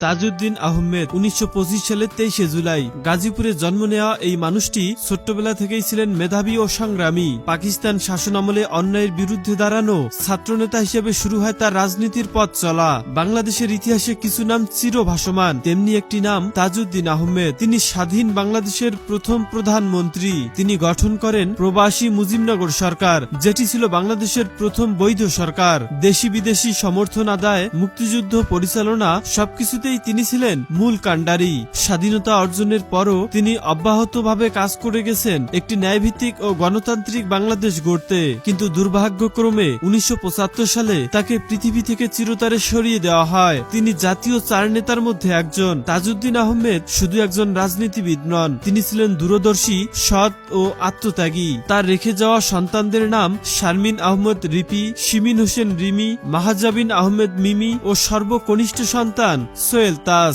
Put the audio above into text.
তাজউদ্দিন আহমেদ ১৯২৫ সালের ২৩শে জুলাই গাজীপুরে জন্ম নেওয়া এই মানুষটি ছোট্টবেলা থেকেই ছিলেন মেধাবী ও সংগ্রামী। পাকিস্তান শাসনামলে অন্যায়ের বিরুদ্ধে দাঁড়ানো ছাত্রনেতা হিসেবে শুরু হয় তার রাজনীতির পথ চলা। বাংলাদেশের ইতিহাসে কিছু নাম চিরভাসমান, তেমনি একটি নাম তাজউদ্দিন আহমেদ। তিনি স্বাধীন বাংলাদেশের প্রথম প্রধানমন্ত্রী। তিনি গঠন করেন প্রবাসী মুজিবনগর সরকার, যেটি ছিল বাংলাদেশের প্রথম বৈধ সরকার। দেশি বিদেশি সমর্থন আদায়, মুক্তিযুদ্ধ পরিচালনা সবকিছুতে তিনি ছিলেন মূল কাণ্ডারি। স্বাধীনতা অর্জনের পরও তিনি অব্যাহতভাবে কাজ করে গেছেন একটি ন্যায়ভিত্তিক ও গণতান্ত্রিক বাংলাদেশ গড়তে। কিন্তু দুর্ভাগ্যক্রমে ১৯৭৫ সালে তাকে পৃথিবী থেকে চিরতরে সরিয়ে দেওয়া হয়। তিনি জাতীয় চার নেতার মধ্যে একজন। তাজউদ্দিন আহমেদ শুধু একজন রাজনীতিবিদ নন, তিনি ছিলেন দূরদর্শী, সৎ ও আত্মত্যাগী। তার রেখে যাওয়া সন্তানদের নাম শারমিন আহমেদ রিপি, শিমিন হোসেন রিমি, মাহাজাবিন আহমেদ মিমি ও সর্বকনিষ্ঠ সন্তান সোহেল তাজ।